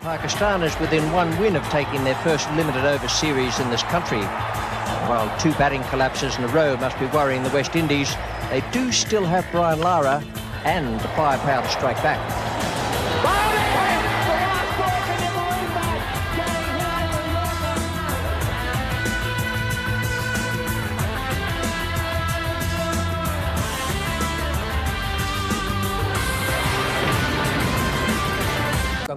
Pakistan is within one win of taking their first limited over series in this country. While two batting collapses in a row must be worrying the West Indies, they do still have Brian Lara and the firepower to strike back.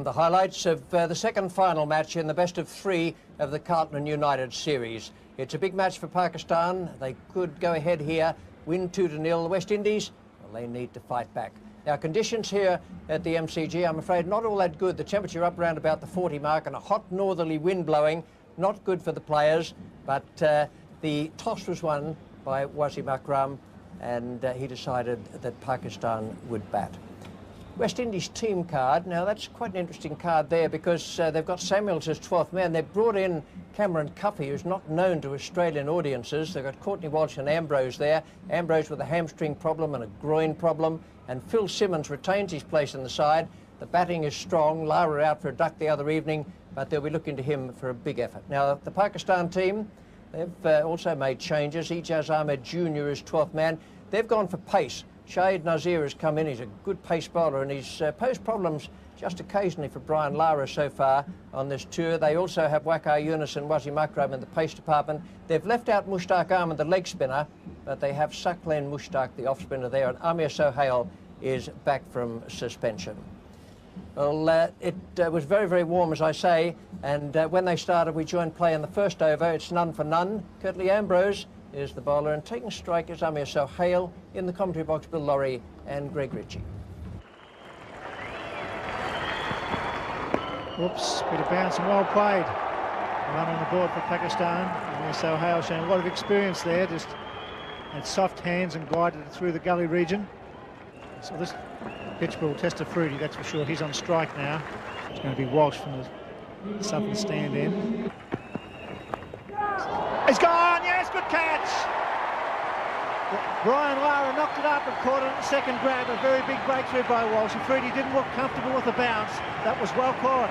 The highlights of the second final match in the best of three of the Carlton United series. It's a big match for Pakistan. They could go ahead here, win 2-0. The West Indies, well, they need to fight back. Now, conditions here at the MCG, I'm afraid not all that good. The temperature up around about the 40 mark and a hot northerly wind blowing. Not good for the players, but the toss was won by Wasim Akram, and he decided that Pakistan would bat. West Indies team card, now that's quite an interesting card there because they've got Samuels as 12th man. They've brought in Cameron Cuffey, who's not known to Australian audiences. They've got Courtney Walsh and Ambrose there. Ambrose with a hamstring problem and a groin problem. And Phil Simmons retains his place in the side. The batting is strong. Lara out for a duck the other evening, but they'll be looking to him for a big effort. Now, the Pakistan team, they've also made changes. Ijaz Ahmed Jr. is 12th man. They've gone for pace. Shahid Nazir has come in. He's a good pace bowler, and he's posed problems just occasionally for Brian Lara so far on this tour. They also have Waqar Younis and Wasim Akram in the pace department. They've left out Mushtaq Ahmed, the leg spinner, but they have Saqlain Mushtaq, the off spinner there, and Amir Sohail is back from suspension. Well, it was very, very warm, as I say, and when they started, we joined play in the first over. It's none for none. Curtly Ambrose is the bowler, and taking strike is Amir Sohail. In the commentary box, Bill Laurie and Greg Ritchie. Whoops, bit of bounce and well played. Run on the board for Pakistan. Amir Sohail showing a lot of experience there, just had soft hands and glided it through the gully region. So this pitch will test a fruity, that's for sure. He's on strike now. It's going to be Walsh from the southern stand in. He's gone, yes, good catch. Brian Lara knocked it up and caught it at the second grab. A very big breakthrough by Walsh. Fruity didn't look comfortable with the bounce. That was well caught.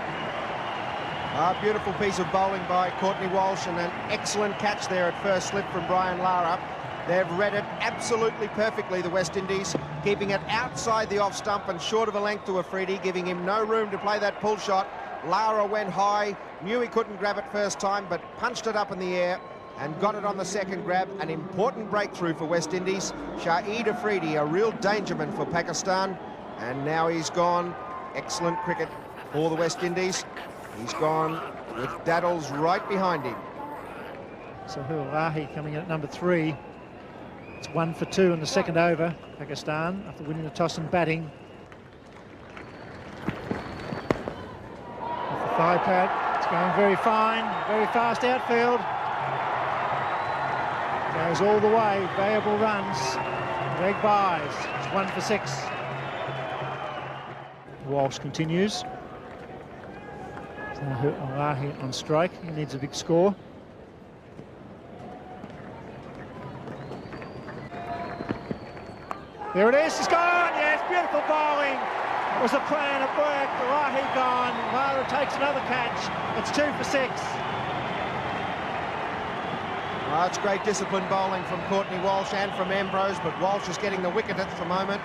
A beautiful piece of bowling by Courtney Walsh and an excellent catch there at first slip from Brian Lara. They've read it absolutely perfectly, the West Indies, keeping it outside the off stump and short of a length to Afridi, giving him no room to play that pull shot. Lara went high, knew he couldn't grab it first time, but punched it up in the air and got it on the second grab. An important breakthrough for West Indies. Shahid Afridi, a real dangerman for Pakistan, and now he's gone. Excellent cricket for the West Indies. He's gone with Daddles right behind him. So Lahi coming in at number 3. It's 1 for 2 in the second over, Pakistan, after winning the toss and batting. Off the thigh pad, it's going very fine, very fast outfield. Goes all the way, variable runs. Greg buys. It's 1 for 6. Walsh continues. Lahi on strike. He needs a big score. There it is. He's gone. Yes, beautiful bowling. It was a plan. It worked. Lahi gone. Lara takes another catch. It's 2 for 6. Oh, it's great disciplined bowling from Courtney Walsh and from Ambrose, but Walsh is getting the wicket at the moment.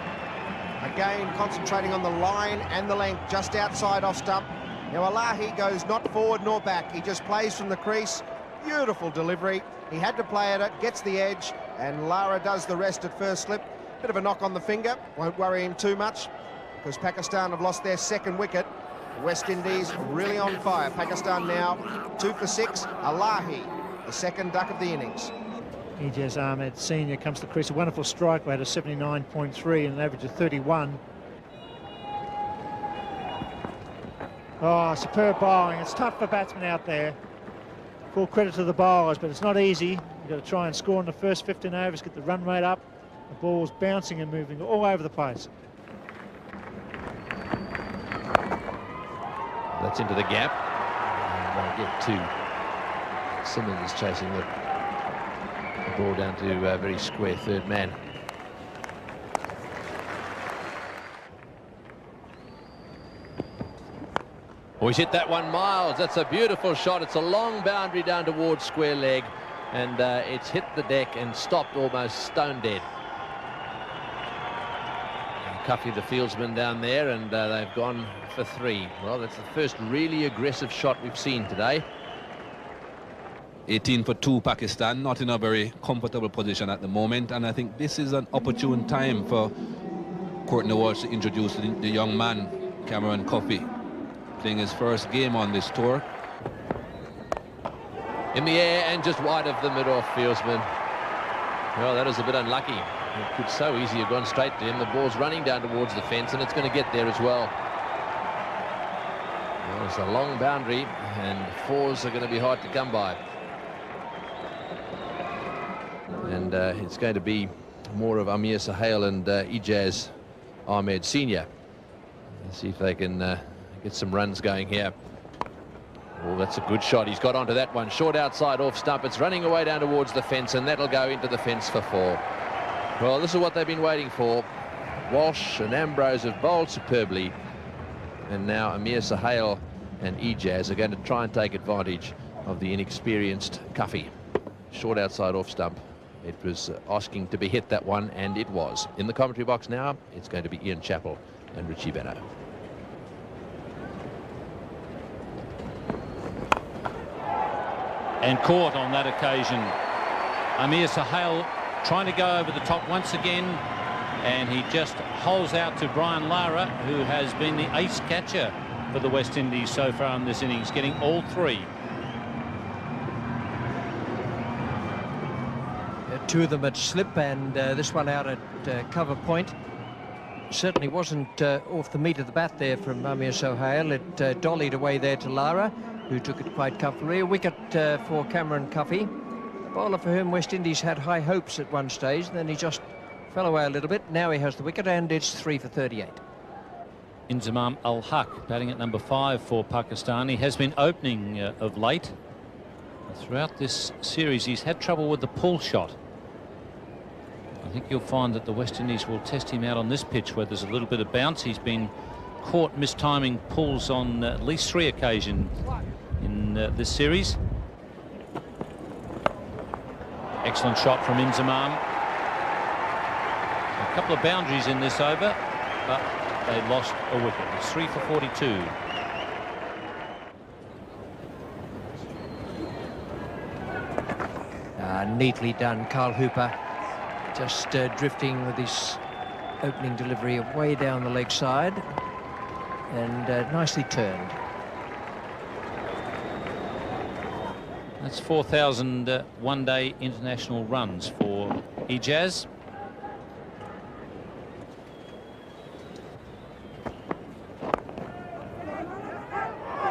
Again, concentrating on the line and the length, just outside off stump. Now, Lahi goes not forward nor back. He just plays from the crease. Beautiful delivery. He had to play at it, gets the edge, and Lara does the rest at first slip. Bit of a knock on the finger. Won't worry him too much because Pakistan have lost their second wicket. West Indies really on fire. Pakistan now 2 for 6. Lahi, the second duck of the innings. Ijaz Ahmed Sr. comes to the crease. A wonderful strike rate of 79.3 and an average of 31. Oh, superb bowling. It's tough for batsmen out there. Full credit to the bowlers, but it's not easy. You've got to try and score in the first 15 overs, get the run rate up. The ball's bouncing and moving all over the place. That's into the gap. And they'll get to Simmons chasing the ball down to a very square third man. Oh, he's hit that one, Miles. That's a beautiful shot. It's a long boundary down towards square leg, and it's hit the deck and stopped almost stone dead. Cuffy, the fieldsman, down there, and they've gone for 3. Well, that's the first really aggressive shot we've seen today. 18 for 2 Pakistan, not in a very comfortable position at the moment, and I think this is an opportune time for Courtney Walsh to introduce the young man, Cameron Coffey, playing his first game on this tour. In the air and just wide of the mid-off fieldsman. Well, that was a bit unlucky. It could so easily have gone straight to him. The ball's running down towards the fence, and it's going to get there as well. Well, it's a long boundary, and 4s are going to be hard to come by. And it's going to be more of Amir Sahel and Ijaz Ahmed Senior. Let's see if they can get some runs going here. Oh, that's a good shot. He's got onto that one. Short outside off stump. It's running away down towards the fence, and that'll go into the fence for 4. Well, this is what they've been waiting for. Walsh and Ambrose have bowled superbly, and now Amir Sahel and Ijaz are going to try and take advantage of the inexperienced Cuffy. Short outside off stump. It was asking to be hit, that one, and it was. In the commentary box now, it's going to be Ian Chappell and Richie Benno. And caught on that occasion. Amir Sahel trying to go over the top once again, and he just holes out to Brian Lara, who has been the ace catcher for the West Indies so far in this innings, getting all 3. 2 of them at slip, and this one out at cover point. Certainly wasn't off the meat of the bat there from Amir Sohail. It dollied away there to Lara, who took it quite comfortably. A wicket for Cameron Cuffy, bowler for whom West Indies had high hopes at one stage, and then he just fell away a little bit. Now he has the wicket, and it's 3 for 38. Inzamam Ul-Haq batting at number 5 for Pakistan. He has been opening of late. Throughout this series, he's had trouble with the pull shot. I think you'll find that the West Indies will test him out on this pitch where there's a little bit of bounce. He's been caught mistiming pulls on at least 3 occasions in this series. Excellent shot from Inzamam. A couple of boundaries in this over, but they lost a wicket. It's 3 for 42. Neatly done, Carl Hooper, just drifting with his opening delivery way down the leg side, and nicely turned. That's 4,000 one-day international runs for Ijaz.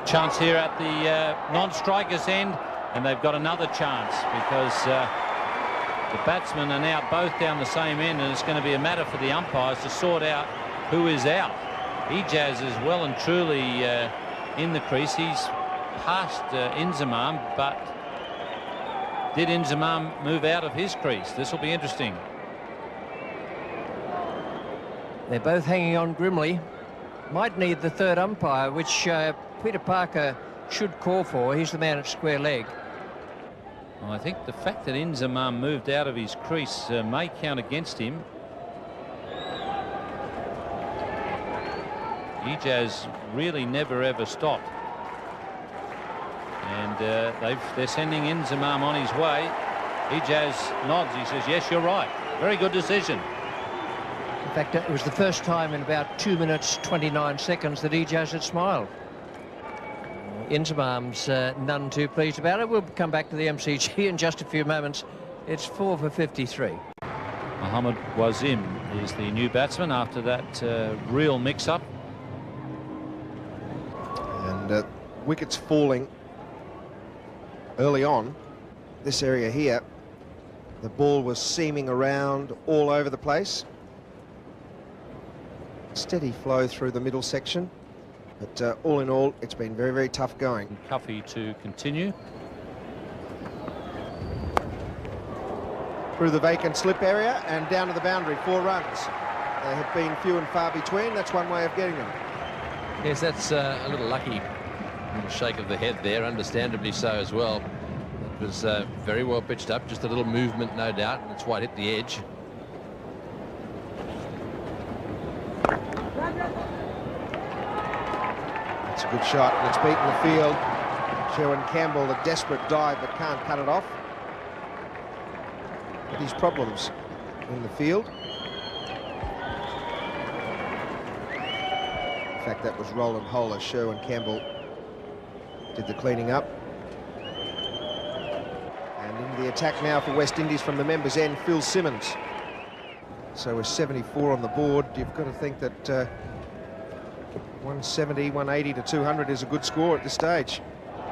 Chance here at the non-strikers end, and they've got another chance because the batsmen are now both down the same end, and it's going to be a matter for the umpires to sort out who is out. Ijaz is well and truly in the crease. He's past Inzamam, but did Inzamam move out of his crease? This will be interesting. They're both hanging on grimly. Might need the third umpire, which Peter Parker should call for. He's the man at square leg. Well, I think the fact that Inzamam moved out of his crease may count against him. Ijaz really never ever stopped, and they're sending Inzamam on his way. Ijaz nods. He says, yes, you're right. Very good decision. In fact, it was the first time in about 2 minutes 29 seconds that Ijaz had smiled. Inzamam's none too pleased about it. We'll come back to the MCG in just a few moments. It's 4 for 53. Mohammad Wazim is the new batsman after that real mix-up. And wickets falling early on. This area here, the ball was seaming around all over the place. Steady flow through the middle section, but all in all, it's been very, very tough going. Cuffy to continue. Through the vacant slip area and down to the boundary, 4 runs. They have been few and far between. That's one way of getting them. Yes, that's a little lucky little shake of the head there, understandably so as well. It was very well pitched up, just a little movement, no doubt, and it's why it hit the edge. It's a good shot, and it's beaten the field. Sherwin Campbell, a desperate dive, but can't cut it off. But his problems in the field. In fact, that was Roland Holler. Sherwin Campbell did the cleaning up. And in the attack now for West Indies from the members' end, Phil Simmons. So with 74 on the board, you've got to think that 170, 180 to 200 is a good score at this stage.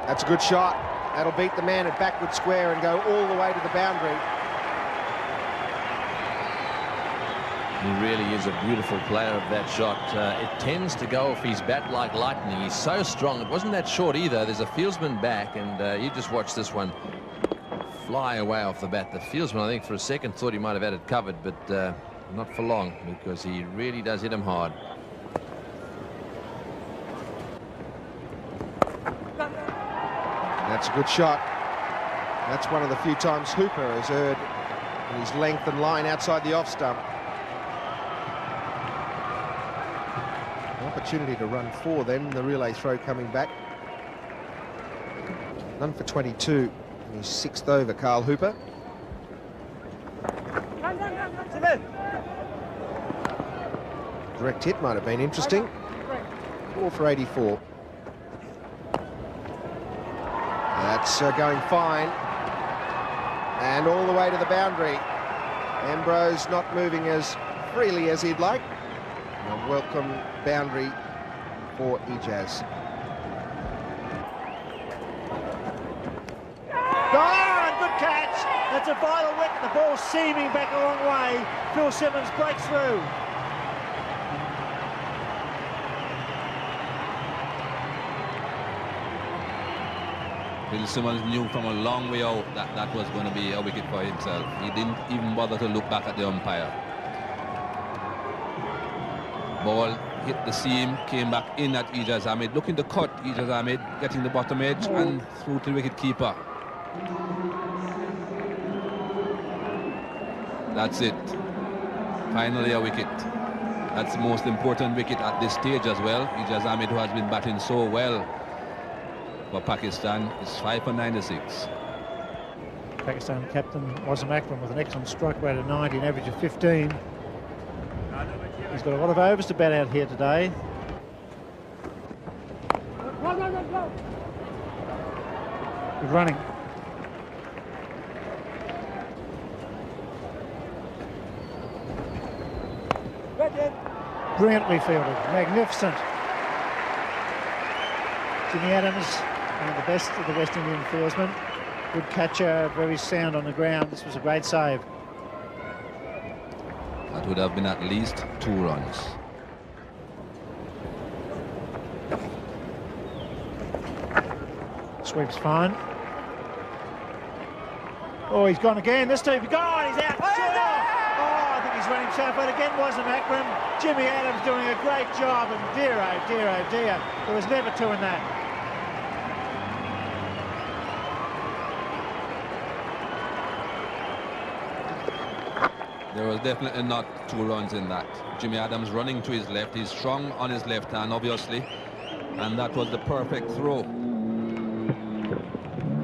That's a good shot. That'll beat the man at backward square and go all the way to the boundary. He really is a beautiful player of that shot. It tends to go off his bat like lightning. He's so strong. It wasn't that short either. There's a fieldsman back, and you just watch this one fly away off the bat. The fieldsman, I think, for a second thought he might have had it covered, but not for long, because he really does hit him hard. That's a good shot. That's one of the few times Hooper has erred in his length and line outside the off stump. An opportunity to run 4 then, the relay throw coming back. None for 22 in his 6th over, Carl Hooper. Direct hit might have been interesting. 4 for 84. That's going fine, and all the way to the boundary. Ambrose not moving as freely as he'd like. A welcome boundary for Ijaz. Oh, good catch. That's a vital wicket. The ball seaming back a long way. Phil Simmons breaks through. Phil Simmons knew from a long way out that that was going to be a wicket for himself. He didn't even bother to look back at the umpire. Ball hit the seam, came back in at Ijaz Ahmed, looking to cut Ijaz Ahmed, getting the bottom edge and through to the wicket keeper. That's it. Finally a wicket. That's the most important wicket at this stage as well. Ijaz Ahmed, who has been batting so well for Pakistan, is 5 for 96. Pakistan captain Wasim Akram with an excellent strike rate of 90 and average of 15. He's got a lot of overs to bat out here today. Good running. Brilliantly fielded, magnificent. Jimmy Adams, one of the best of the West Indian fieldsmen. Good catcher, very sound on the ground. This was a great save. That would have been at least 2 runs. Sweeps fine. Oh, he's gone again. This time he's gone. He's out. I think he's running sharp. But again, wasn't Akram. Jimmy Adams doing a great job. And dear, oh dear, oh dear. There was never 2 in that. There was definitely not 2 runs in that. Jimmy Adams running to his left. He's strong on his left hand, obviously. And that was the perfect throw.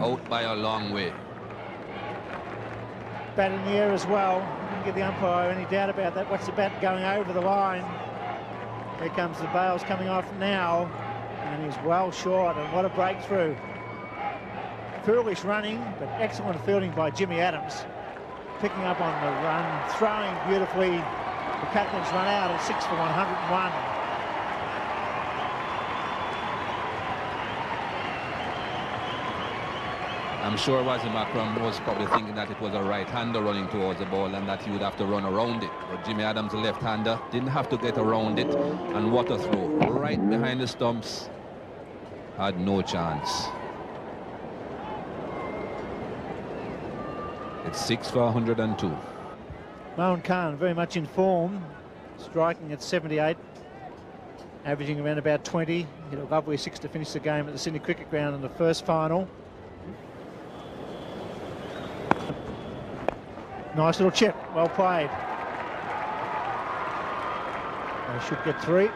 Out by a long way. Bat in the air as well. Didn't give the umpire any doubt about that. Watch the bat going over the line. Here comes the bails coming off now. And he's well short. And what a breakthrough. Foolish running, but excellent fielding by Jimmy Adams. Picking up on the run, throwing beautifully. The captain's run out at 6 for 101. I'm sure Wasim Akram was probably thinking that it was a right-hander running towards the ball and that he would have to run around it. But Jimmy Adams, the left-hander, didn't have to get around it. And what a throw. Right behind the stumps. Had no chance. It's 6 for 102. Mohan Khan very much in form, striking at 78. averaging around about 20. Hit a lovely 6 to finish the game at the Sydney Cricket Ground in the first final. Nice little chip, well played. They should get 3.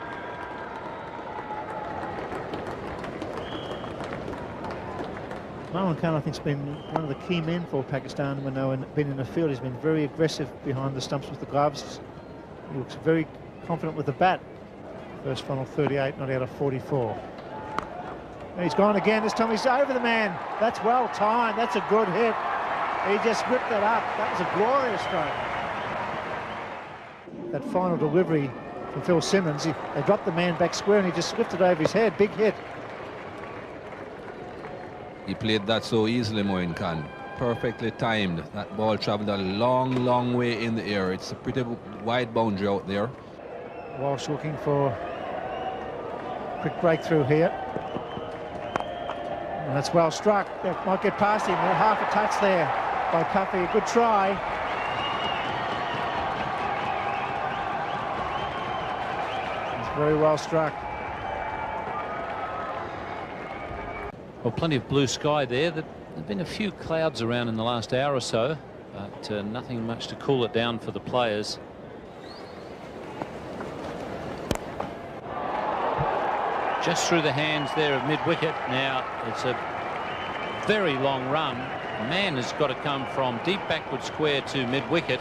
Mohan Khan, I think, has been one of the key men for Pakistan when they've been in the field. He's been very aggressive behind the stumps with the gloves. He looks very confident with the bat. First final 38, not out of 44. And he's gone again. This time he's over the man. That's well timed. That's a good hit. He just whipped that up. That was a glorious stroke. That final delivery from Phil Simmons, they dropped the man back square and he just lifted over his head. Big hit. He played that so easily, Moin Khan. Perfectly timed. That ball traveled a long, long way in the air. It's a pretty wide boundary out there. Walsh looking for a quick breakthrough here. And that's well struck. That might get past him. Half a touch there by Cuffy. A good try. It's very well struck. Well, plenty of blue sky there. There've been a few clouds around in the last hour or so, but nothing much to cool it down for the players. Just through the hands there of mid-wicket. Now, it's a very long run. The man has got to come from deep backward square to mid-wicket.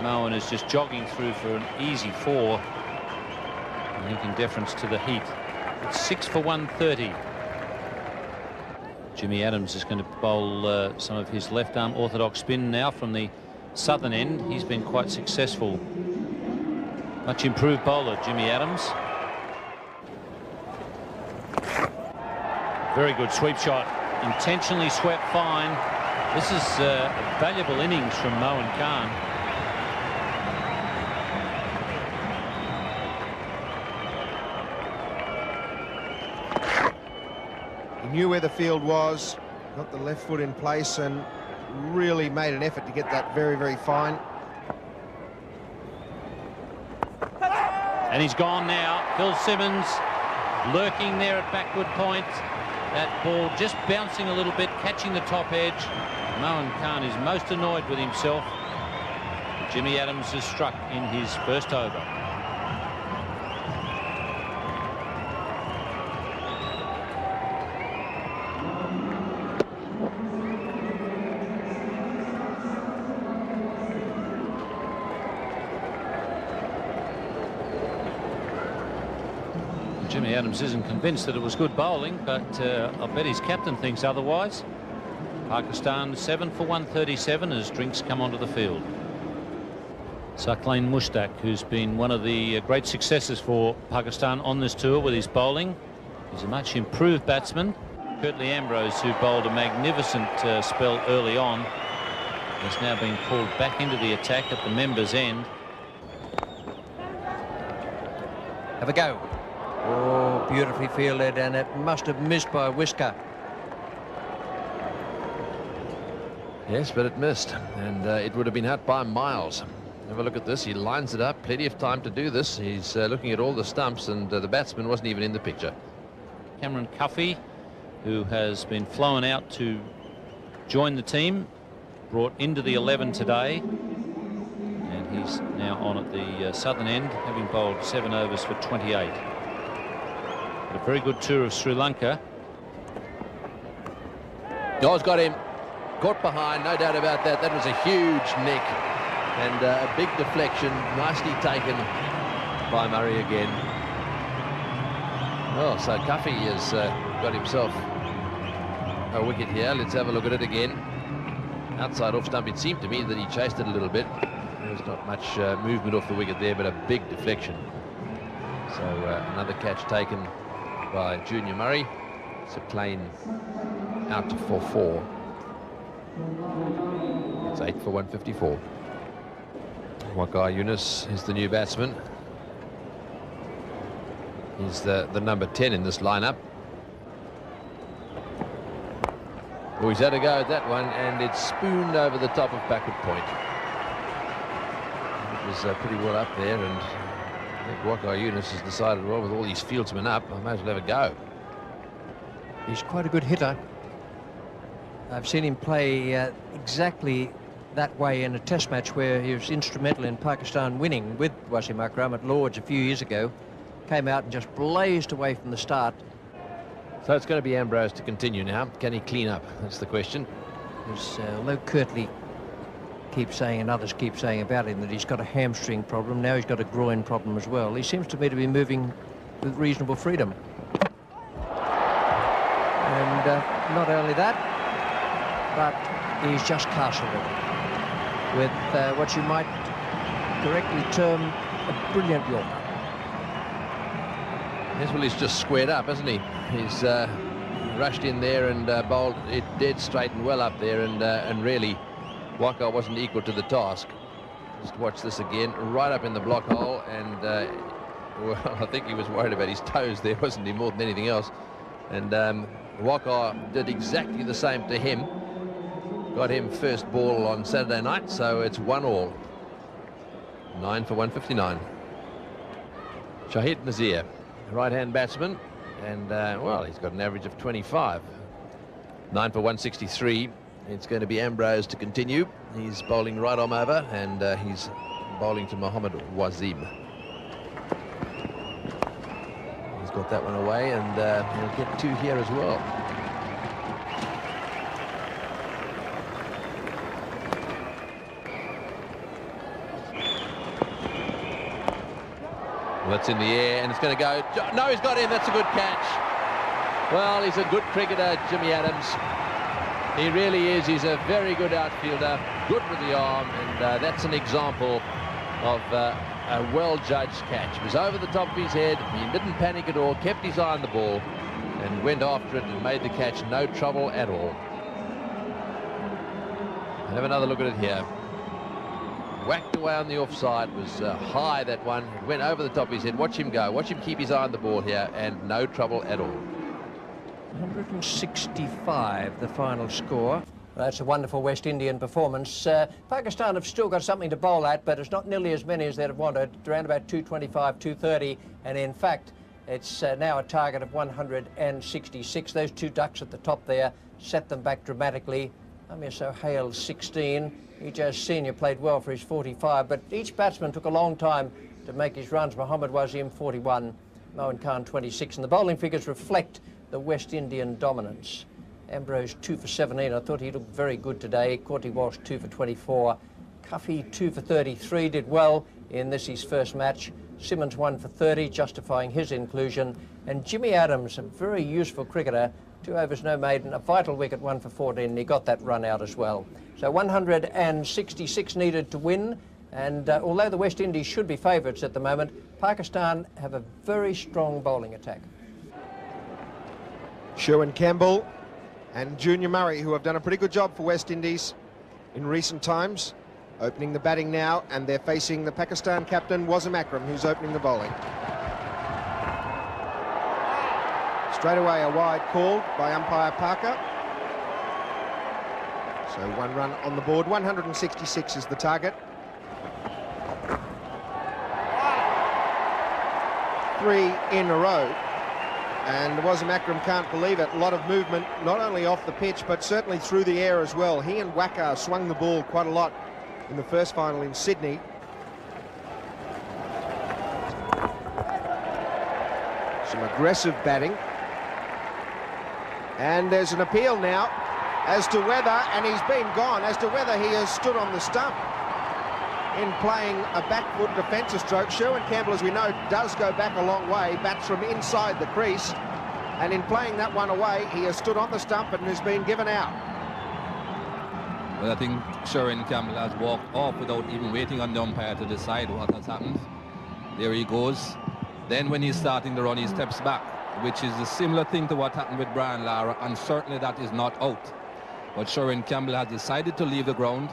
Mohan is just jogging through for an easy 4. I think in deference to the heat. It's 6 for 130. Jimmy Adams is going to bowl some of his left-arm orthodox spin now from the southern end. He's been quite successful. Much improved bowler, Jimmy Adams. Very good sweep shot. Intentionally swept fine. This is a valuable innings from Mohan Khan. Knew where the field was, got the left foot in place and really made an effort to get that very, very fine. And he's gone now. Phil Simmons lurking there at backward point. That ball just bouncing a little bit, catching the top edge. Mohan Khan is most annoyed with himself. Jimmy Adams has struck in his first over. Jimmy Adams isn't convinced that it was good bowling, but I'll bet his captain thinks otherwise. Pakistan 7 for 137 as drinks come onto the field. Saqlain Mushtaq, who's been one of the great successes for Pakistan on this tour with his bowling. He's a much improved batsman. Curtly Ambrose, who bowled a magnificent spell early on, has now been called back into the attack at the members' end. Have a go. Oh, beautifully fielded, and it must have missed by a whisker. Yes, but it missed, and it would have been out by miles. Have a look at this. He lines it up. Plenty of time to do this. He's looking at all the stumps, and the batsman wasn't even in the picture. Cameron Cuffy, who has been flown out to join the team, brought into the 11 today, and he's now on at the southern end, having bowled 7 overs for 28. A very good tour of Sri Lanka. Guy's got him. Caught behind, no doubt about that. That was a huge nick and a big deflection. Nicely taken by Murray again. Oh, so Cuffy has got himself a wicket here. Let's have a look at it again. Outside off stump. It seemed to me that he chased it a little bit. There's not much movement off the wicket there, but a big deflection. So another catch taken by Junior Murray. Saqlain out to 4-4. It's 8 for 154. Waqar Younis is the new batsman. He's the number 10 in this lineup. Oh, he's had a go at that one, and it's spooned over the top of backward point. It was pretty well up there, and I think Waka Yunus has decided, well, with all these fieldsmen up, I might as well have a go. He's quite a good hitter. I've seen him play exactly that way in a test match where he was instrumental in Pakistan winning with Wasim Akram at Lord's a few years ago. Came out and just blazed away from the start. So it's going to be Ambrose to continue now. Can he clean up? That's the question. Because although Kirtley keeps saying, and others keep saying about him, that he's got a hamstring problem, now he's got a groin problem as well. He seems to me to be moving with reasonable freedom. And not only that, but he's just castled it with what you might correctly term a brilliant Yorker. Yes, well, he's just squared up, hasn't he? He's rushed in there and bowled it dead straight and well up there, and really Waka wasn't equal to the task. Just watch this again, right up in the block hole, and well, I think he was worried about his toes there, wasn't he, more than anything else. And Waka did exactly the same to him. Got him first ball on Saturday night, so it's 1-all. 9 for 159. Shahid Nazir, right-hand batsman, and well, he's got an average of 25. 9 for 163. It's going to be Ambrose to continue. He's bowling right arm over, and he's bowling to Mohammad Wasim. He's got that one away, and he'll get 2 here as well. Well, it's in the air, and it's going to go. No, he's got him. That's a good catch. Well, he's a good cricketer, Jimmy Adams. He really is. He's a very good outfielder, good with the arm, and that's an example of a well-judged catch. It was over the top of his head. He didn't panic at all, kept his eye on the ball, and went after it and made the catch, no trouble at all. Have another look at it here. Whacked away on the offside. It was high, that one. It went over the top of his head. Watch him go. Watch him keep his eye on the ball here, and no trouble at all. 165, the final score. Well, that's a wonderful West Indian performance. Pakistan have still got something to bowl at, but it's not nearly as many as they'd have wanted. Around about 225, 230, and in fact, it's now a target of 166. Those 2 ducks at the top there set them back dramatically. Amir Sohail 16. Ijaz Senior played well for his 45, but each batsman took a long time to make his runs. Mohammad Wasim 41, Moin Khan 26, and the bowling figures reflect the West Indian dominance. Ambrose 2 for 17. I thought he looked very good today. Courtney Walsh 2 for 24. Cuffy 2 for 33, did well in this his first match. Simmons 1 for 30, justifying his inclusion. And Jimmy Adams, a very useful cricketer, 2 overs no maiden, a vital wicket, 1 for 14, and he got that run out as well. So 166 needed to win, and although the West Indies should be favourites at the moment, Pakistan have a very strong bowling attack. Sherwin Campbell and Junior Murray, who have done a pretty good job for West Indies in recent times, opening the batting now, and they're facing the Pakistan captain Wasim Akram, who's opening the bowling. Straight away a wide called by umpire Parker. So 1 run on the board. 166 is the target. 3 in a row. And Wasim Akram can't believe it. A lot of movement, not only off the pitch, but certainly through the air as well. He and Waka swung the ball quite a lot in the first final in Sydney. Some aggressive batting. And there's an appeal now as to whether, and he's been gone, as to whether he has stood on the stump in playing a back foot defensive stroke. Sherwin Campbell, as we know, does go back a long way, bats from inside the crease, and in playing that one away, he has stood on the stump and has been given out. Well, I think Sherwin Campbell has walked off without even waiting on the umpire to decide what has happened. There he goes. Then when he's starting the run, he steps back, which is a similar thing to what happened with Brian Lara, and certainly that is not out. But Sherwin Campbell has decided to leave the ground.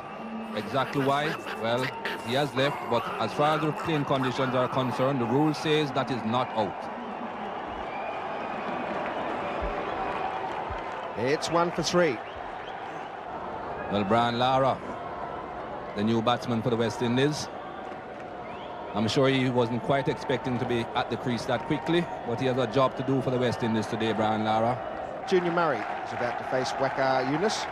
Exactly why? Well, he has left, but as far as the playing conditions are concerned, the rule says that is not out. It's 1 for 3. Well, Brian Lara, the new batsman for the West Indies, I'm sure he wasn't quite expecting to be at the crease that quickly, but he has a job to do for the West Indies today, Brian Lara. Junior Murray is about to face Wakar Yunus.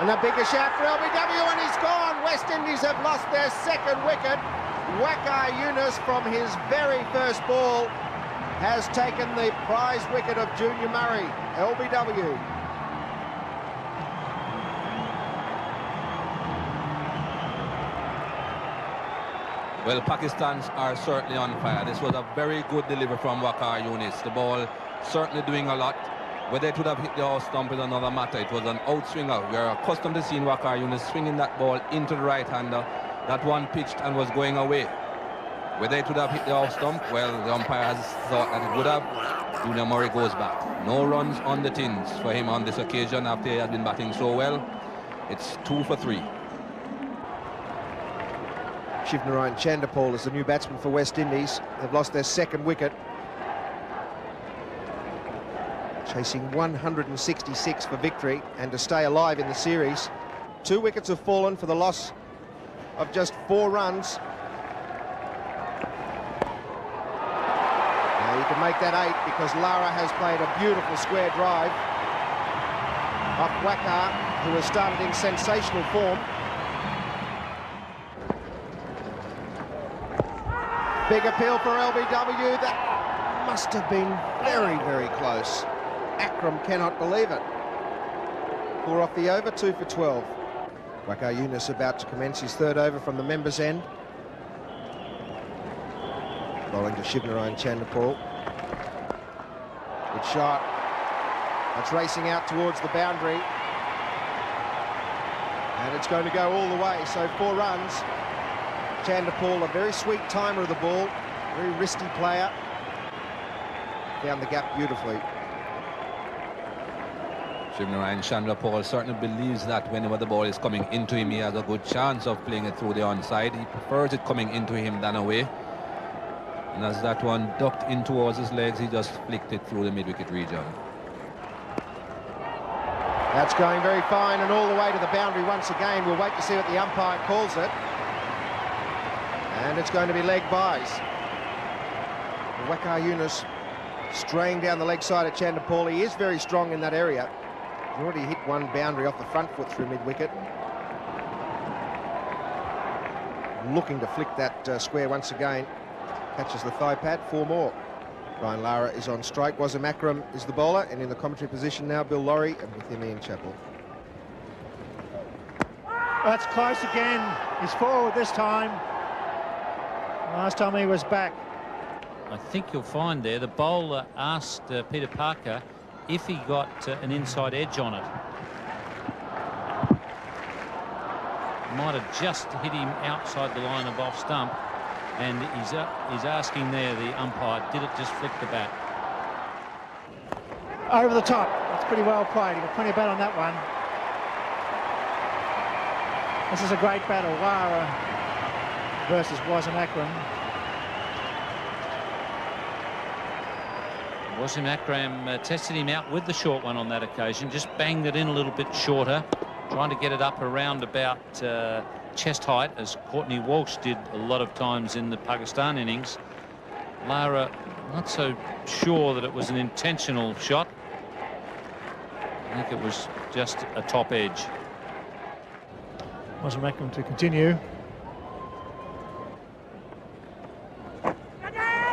And a bigger shot for LBW, and he's gone. West Indies have lost their second wicket. Wakar Yunus, from his very first ball, has taken the prize wicket of Junior Murray, LBW. Well, Pakistan are certainly on fire. This was a very good delivery from Wakar Yunus. The ball certainly doing a lot. Whether it would have hit the off stump is another matter. It was an outswinger. We are accustomed to seeing Wakar Yunus swinging that ball into the right-hander. That one pitched and was going away. Whether it would have hit the off stump, well, the umpire has thought that it would have. Junior Murray goes back. No runs on the tins for him on this occasion after he has been batting so well. It's 2 for 3. Shivnarine Chanderpaul is the new batsman for West Indies. They've lost their second wicket. Chasing 166 for victory and to stay alive in the series. 2 wickets have fallen for the loss of just 4 runs. Now you can make that 8 because Lara has played a beautiful square drive off Wakar, who has started in sensational form. Big appeal for LBW. That must have been very, very close. Akram cannot believe it. 4 off the over, 2 for 12. Wakar Yunus about to commence his 3rd over from the members' end. Bowling to Shivnarine Chanderpaul. Good shot. That's racing out towards the boundary. And it's going to go all the way, so 4 runs. Chanderpaul, a very sweet timer of the ball, very wristy player. Found the gap beautifully. Shivnarine Chanderpaul certainly believes that whenever the ball is coming into him, he has a good chance of playing it through the onside. He prefers it coming into him than away. And as that one ducked in towards his legs, he just flicked it through the mid-wicket region. That's going very fine and all the way to the boundary once again. We'll wait to see what the umpire calls it. And it's going to be leg byes. Wakar Yunus straying down the leg side at Chanderpaul. He is very strong in that area. He's already hit 1 boundary off the front foot through mid-wicket. Looking to flick that square once again. Catches the thigh pad, 4 more. Brian Lara is on strike. Wasim Akram is the bowler, and in the commentary position now, Bill Laurie, and with him Ian Chappell. That's close again. He's forward this time. Last time he was back. I think you'll find there the bowler asked Peter Parker if he got an inside edge on it. Might have just hit him outside the line of off stump, and he's asking there the umpire, did it just flick the bat? Over the top. That's pretty well played. He got plenty of bat on that one. This is a great battle. Lara versus Wasim Akram. Wasim Akram tested him out with the short one on that occasion, just banged it in a little bit shorter, trying to get it up around about chest height, as Courtney Walsh did a lot of times in the Pakistan innings. Lara not so sure that it was an intentional shot. I think it was just a top edge. Wasim Akram to continue.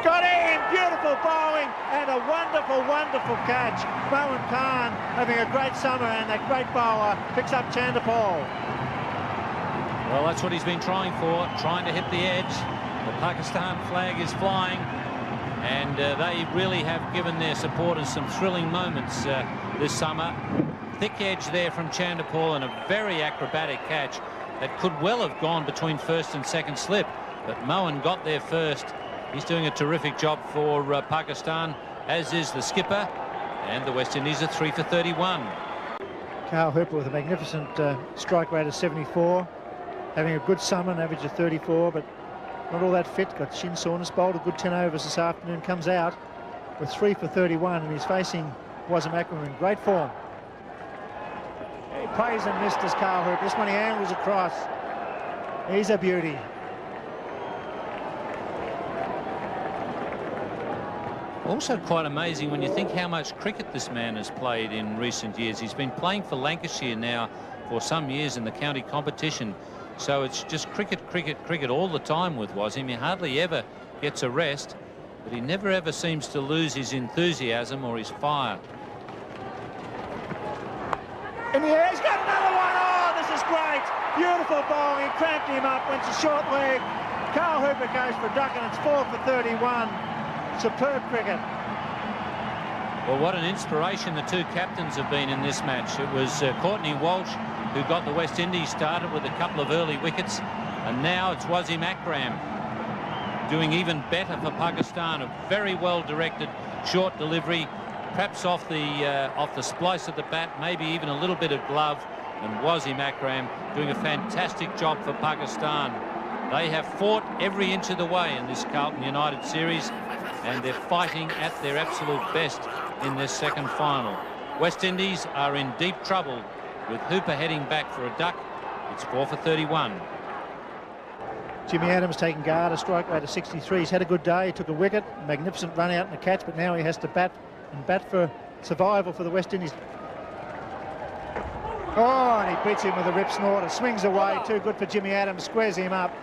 Got in! Beautiful bowling and a wonderful, wonderful catch. Mohan Khan having a great summer, and that great bowler picks up Chanderpaul. Well, that's what he's been trying for, trying to hit the edge. The Pakistan flag is flying, and they really have given their supporters some thrilling moments this summer. Thick edge there from Chanderpaul, and a very acrobatic catch that could well have gone between first and second slip, but Mohan got there first. He's doing a terrific job for Pakistan, as is the skipper, and the West Indies are 3 for 31. Carl Hooper with a magnificent strike rate of 74, having a good summer, an average of 34, but not all that fit. Got shin soreness, bowled a good 10 overs this afternoon, comes out with 3 for 31, and he's facing Wasim Akram in great form. He plays and missed as Carl Hooper. This one he angles across. He's a beauty. Also quite amazing when you think how much cricket this man has played in recent years. He's been playing for Lancashire now for some years in the county competition. So it's just cricket, cricket, cricket all the time with Wasim. He hardly ever gets a rest, but he never ever seems to lose his enthusiasm or his fire. In the air, he's got another one. Oh, this is great. Beautiful bowling. He cramped him up, went to short leg. Carl Hooper goes for a duck, and it's 4 for 31. Superb cricket. Well, what an inspiration the two captains have been in this match. It was Courtney Walsh who got the West Indies started with a couple of early wickets, and now it's Wasim Akram doing even better for Pakistan. A very well directed short delivery, perhaps off the splice of the bat, maybe even a little bit of glove, and Wasim Akram doing a fantastic job for Pakistan. They have fought every inch of the way in this Carlton United series, and they're fighting at their absolute best in this second final. West Indies are in deep trouble with Hooper heading back for a duck. It's 4 for 31. Jimmy Adams taking guard, a strike rate of 63. He's had a good day. He took a wicket, magnificent run out in the catch, but now he has to bat for survival for the West Indies. Oh, and he beats him with a rip snorter. Swings away, too good for Jimmy Adams. Squares him up.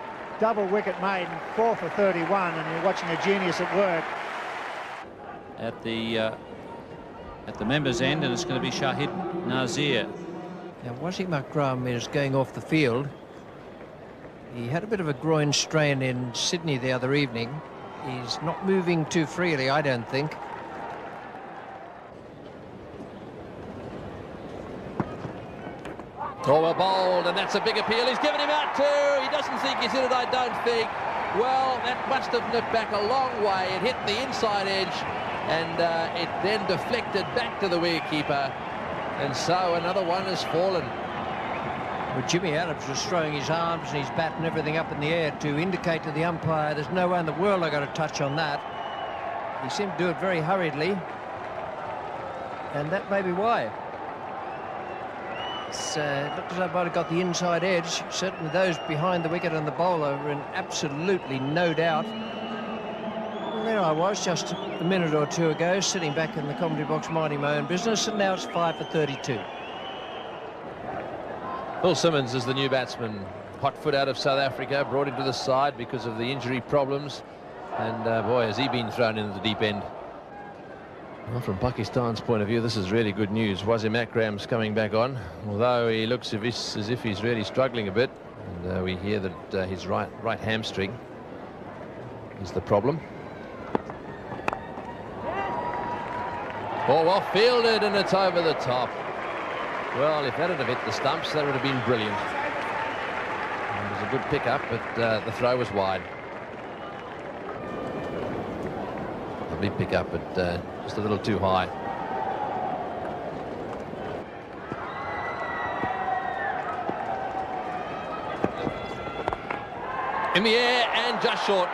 Double wicket made, 4 for 31, and you're watching a genius at work. At the members' end, and it's going to be Shahid Nazir. Now, Wasim Akram is going off the field. He had a bit of a groin strain in Sydney the other evening. He's not moving too freely, I don't think. Oh, well bowled, and that's a big appeal. He's given him out too. He doesn't think he's hit it, I don't think. Well, that must have nipped back a long way. It hit the inside edge, and it then deflected back to the wicketkeeper. And so another one has fallen. Well, Jimmy Adams was throwing his arms and his bat and everything up in the air to indicate to the umpire there's no way in the world I got to touch on that. He seemed to do it very hurriedly, and that may be why. It looked as though I might have got the inside edge. Certainly those behind the wicket and the bowler were in absolutely no doubt. Well, there I was just a minute or two ago, sitting back in the commentary box minding my own business, and now it's 5 for 32. Phil Simmons is the new batsman. Hot foot out of South Africa, brought into the side because of the injury problems. And boy, has he been thrown into the deep end. Well, from Pakistan's point of view, this is really good news. Wasim Akram's coming back on, although he looks as if he's really struggling a bit. And we hear that his right hamstring is the problem. Oh, well fielded, and it's over the top. Well, if that had hit the stumps, that would have been brilliant. It was a good pick-up, but the throw was wide. Lovely pick-up, but just a little too high. In the air and just short.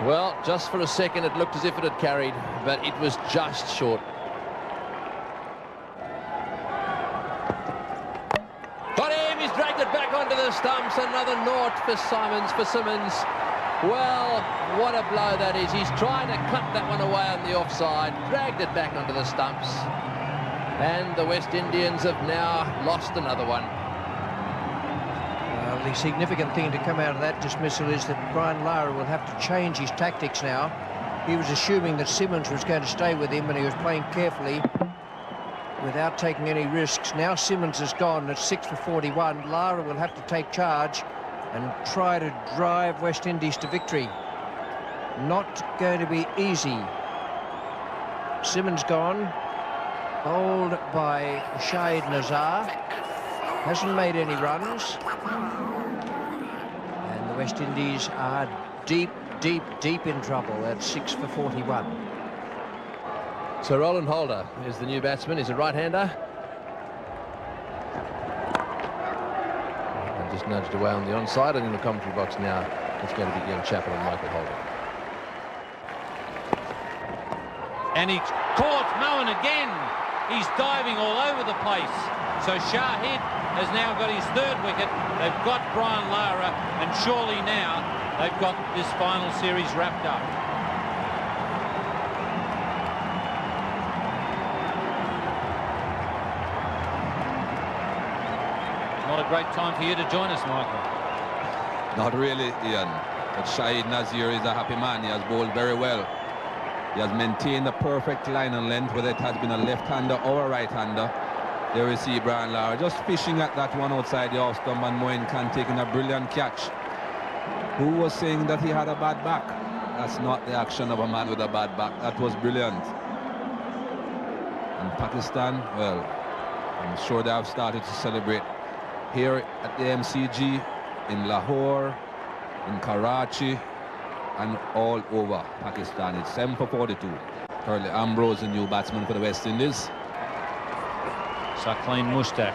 Well, just for a second it looked as if it had carried, but it was just short. Got him, he's dragged it back onto the stumps. Another naught for Simmons. Well, what a blow that is. He's trying to cut that one away on the offside, dragged it back onto the stumps, and the West Indians have now lost another one. Well, the significant thing to come out of that dismissal is that Brian Lara will have to change his tactics now. He was assuming that Simmons was going to stay with him, and he was playing carefully without taking any risks. Now Simmons is gone at 6 for 41. Lara will have to take charge and try to drive West Indies to victory. Not going to be easy. Simmons gone, bowled by Shahid Nazar, hasn't made any runs, and the West Indies are deep in trouble at 6 for 41. So Roland Holder is the new batsman. He's a right-hander. Just nudged away on the onside, and in the commentary box now it's going to be Ian Chappell and Michael Holder. And he's caught Moen again. He's diving all over the place. So Shahid has now got his third wicket. They've got Brian Lara, and surely now they've got this final series wrapped up. great time for you to join us, Michael. Not really, Ian. But Shahid Nazir is a happy man. He has bowled very well. He has maintained a perfect line and length, whether it has been a left-hander or a right-hander. There we see Brian Lara just fishing at that one outside the off stump, and Moeen Khan taking a brilliant catch. Who was saying that he had a bad back? That's not the action of a man with a bad back. That was brilliant. And Pakistan, well, I'm sure they have started to celebrate here at the MCG, in Lahore, in Karachi, and all over Pakistan. It's 7 for 42. Currently Ambrose, the new batsman for the West Indies. Saqlain Mushtaq.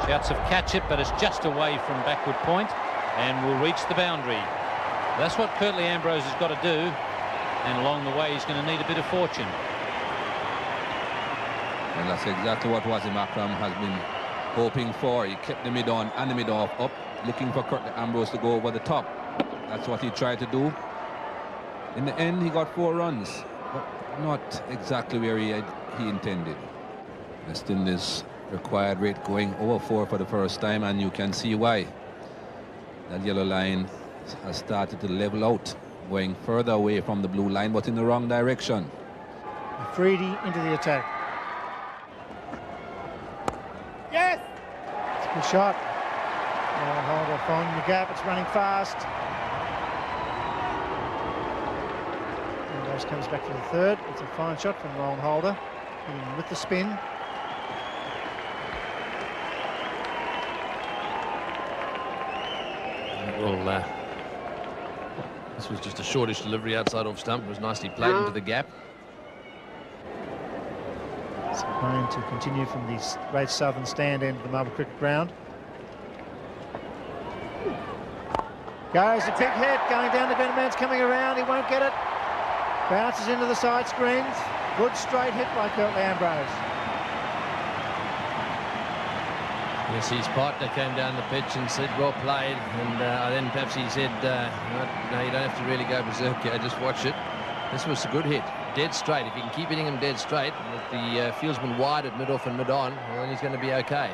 Shouts of catch it, but it's just away from backward point and will reach the boundary. That's what Curtly Ambrose has got to do, and along the way he's going to need a bit of fortune. And that's exactly what Wasim Akram has been hoping for. He kept the mid-on and the mid-off up, looking for Curtly Ambrose to go over the top. That's what he tried to do. In the end, he got 4 runs, but not exactly where he intended. West Indies required rate going over 4 for the first time, and you can see why. That yellow line has started to level out, going further away from the blue line, but in the wrong direction. Afridi into the attack. Yes! It's a good shot. Holder finding the gap. It's running fast. Ambrose comes back to the third. It's a fine shot from Roland Holder, hitting with the spin. Well, this was just a shortish delivery outside off stump. It was nicely played into the gap. So going to continue from the great southern stand end of the Marble Cricket Ground. Goes the big hit, going down the Benman's coming around, he won't get it. Bounces into the side screens. Good straight hit by Curtly Ambrose. Yes, his partner came down the pitch and said, well played, and then perhaps he said, no, you don't have to really go berserk here, just watch it. This was a good hit, dead straight. If you can keep hitting him dead straight, with the fieldsman wide at mid-off and mid-on, well, then he's going to be okay.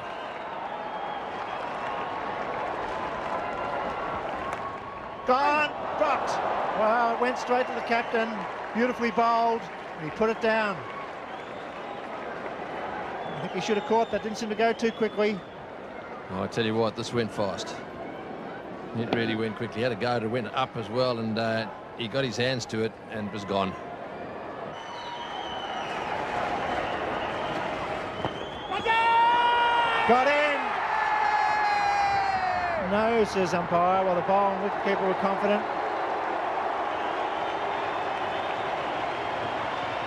Gone, dropped. Well, it went straight to the captain, beautifully bowled, and he put it down. I think he should have caught that, didn't seem to go too quickly. Oh, I tell you what, this went fast. It really went quickly. He had a go to win up as well, and he got his hands to it and was gone. Got in! No, says umpire, while the bowler and wicketkeeper were confident.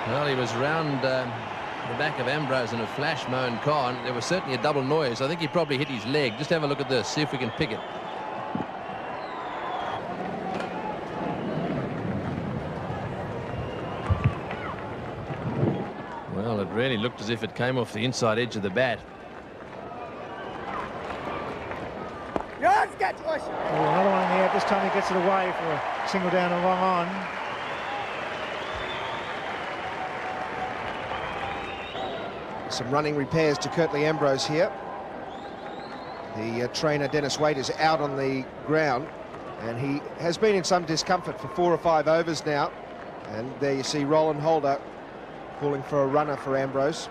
Well, he was round the back of Ambrose in a flash, Moeen Khan. There was certainly a double noise. I think he probably hit his leg. Just have a look at this, see if we can pick it. Well, it really looked as if it came off the inside edge of the bat. Yes, catch us! Oh, another one in the air. This time he gets it away for a single down and long on. Some running repairs to Curtly Ambrose here. The trainer Dennis Waite is out on the ground, and he has been in some discomfort for 4 or 5 overs now. And there you see Roland Holder calling for a runner for Ambrose.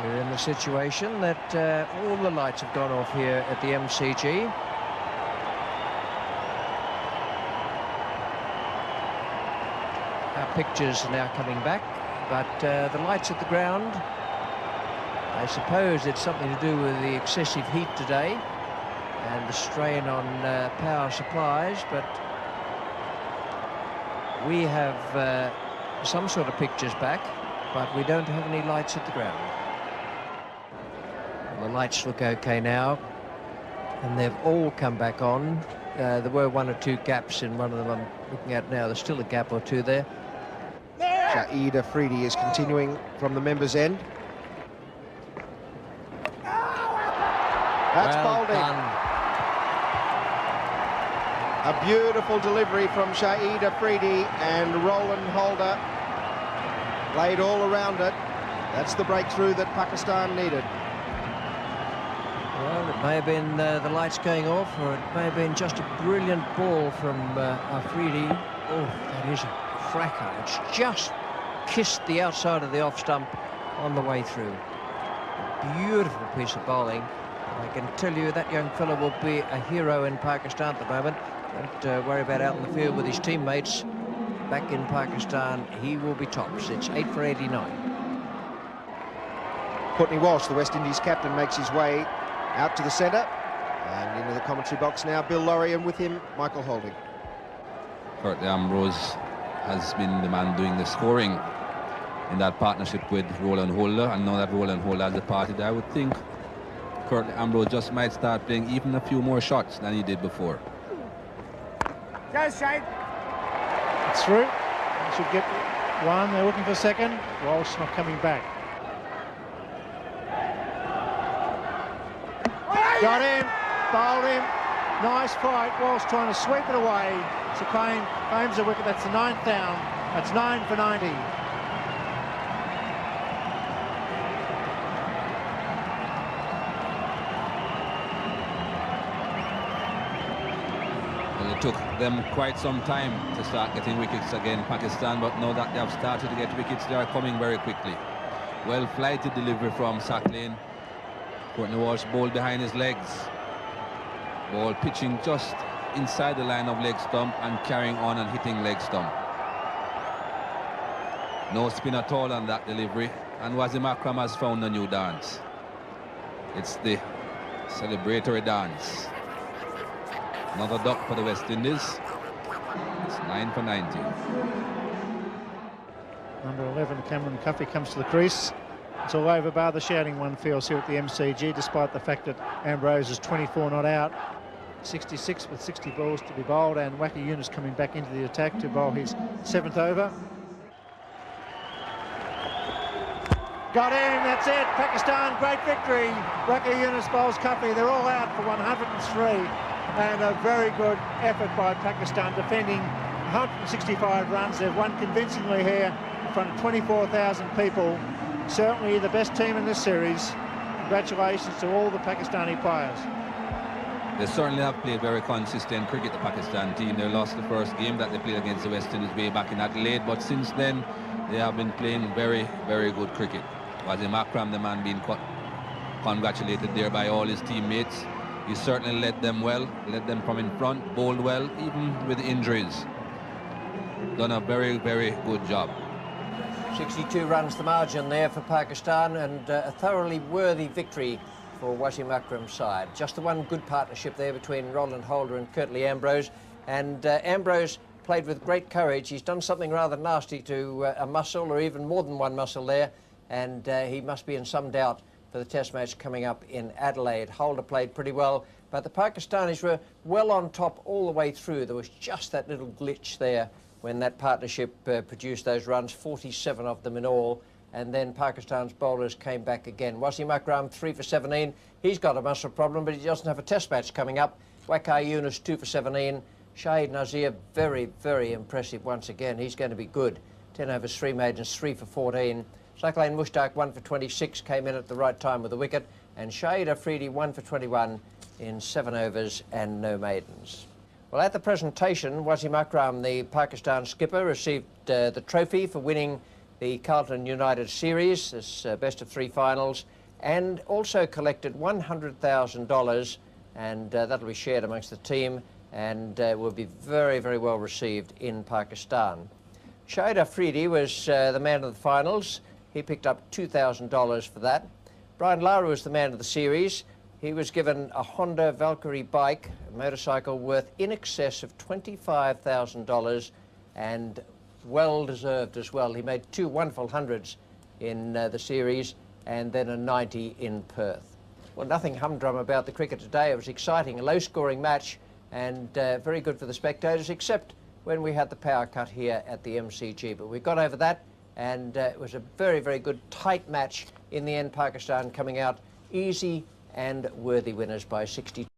We're in the situation that all the lights have gone off here at the MCG. Our pictures are now coming back, but the lights at the ground, I suppose it's something to do with the excessive heat today and the strain on power supplies, but we have some sort of pictures back, but we don't have any lights at the ground. The lights look okay now, and they've all come back on. There were 1 or 2 gaps in one of them I'm looking at now. There's still a gap or 2 there. Shahid Afridi is continuing from the members' end. That's Well bowled in. done. A beautiful delivery from Shahid Afridi, and Roland Holder laid all around it. That's the breakthrough that Pakistan needed. Well, it may have been the lights going off, or it may have been just a brilliant ball from Afridi. Oh, that is a cracker. It's just kissed the outside of the off stump on the way through. Beautiful piece of bowling. I can tell you that young fellow will be a hero in Pakistan at the moment. Don't worry about out in the field with his teammates. Back in Pakistan, he will be tops. It's 8 for 89. Courtney Walsh, the West Indies captain, makes his way out to the centre and into the commentary box now. Bill Laurie, and with him Michael Holding. Curtly Ambrose has been the man doing the scoring in that partnership with Roland Holder, and now that Roland Holder has departed, I would think Curtly Ambrose just might start playing even a few more shots than he did before. Yes, Shane. It's through. They should get one. They're looking for a second. Walsh not coming back. Got him, bowled him. Nice fight. Walsh trying to sweep it away. So claims a wicket. That's the 9th down. That's 9 for 90. Well, it took them quite some time to start getting wickets again, Pakistan, but now that they have started to get wickets, they are coming very quickly. Well flighted delivery from Sack Lane. Courtney Walsh bowled behind his legs. Ball pitching just inside the line of leg stump and carrying on and hitting leg stump. No spin at all on that delivery, and Wasim Akram has found a new dance. It's the celebratory dance. Another duck for the West Indies. It's 9 for 90. Number 11, Cameron Cuffey, comes to the crease. It's all over bar the shouting one feels here at the MCG, despite the fact that Ambrose is 24 not out. 66 with 60 balls to be bowled, and Wacky Yunus coming back into the attack to bowl his 7th over. Got him, that's it. Pakistan, great victory. Wacky Yunus bowls Cuffey. They're all out for 103. And a very good effort by Pakistan, defending 165 runs. They've won convincingly here in front of 24,000 people. Certainly the best team in this series. Congratulations to all the Pakistani players. They certainly have played very consistent cricket, the Pakistan team. They lost the first game that they played against the West Indies way back in Adelaide, but since then they have been playing very, very good cricket. Wasim Akram, the man being congratulated there by all his teammates. He certainly led them well, led them from in front, bowled well, even with the injuries. Done a very, very good job. 62 runs the margin there for Pakistan, and a thoroughly worthy victory for Wasim Akram's side. Just the one good partnership there between Roland Holder and Curtly Ambrose, and Ambrose played with great courage. He's done something rather nasty to a muscle, or even more than one muscle there, and he must be in some doubt for the test match coming up in Adelaide. Holder played pretty well, but the Pakistanis were well on top all the way through. There was just that little glitch there when that partnership produced those runs, 47 of them in all, and then Pakistan's bowlers came back again. Wasim Akram, 3 for 17. He's got a muscle problem, but he doesn't have a test match coming up. Wakai Yunus, 2 for 17. Shahid Nazir, very, very impressive once again. He's going to be good. 10 overs, 3 maidens, 3 for 14. Saqlain Mushtaq, 1 for 26, came in at the right time with a wicket. And Shahid Afridi, 1 for 21 in 7 overs and no maidens. Well, at the presentation, Wasim Akram, the Pakistan skipper, received the trophy for winning the Carlton United Series, this best of 3 finals, and also collected $100,000, and that'll be shared amongst the team, and will be very, very well received in Pakistan. Shahid Afridi was the man of the finals. He picked up $2,000 for that. Brian Lara was the man of the series. He was given a Honda Valkyrie bike, a motorcycle worth in excess of $25,000, and well-deserved as well. He made 2 wonderful hundreds in the series, and then a 90 in Perth. Well, nothing humdrum about the cricket today. It was exciting, a low-scoring match, and very good for the spectators, except when we had the power cut here at the MCG. But we got over that, and it was a very, very good, tight match. In the end, Pakistan coming out easy and worthy winners by 62.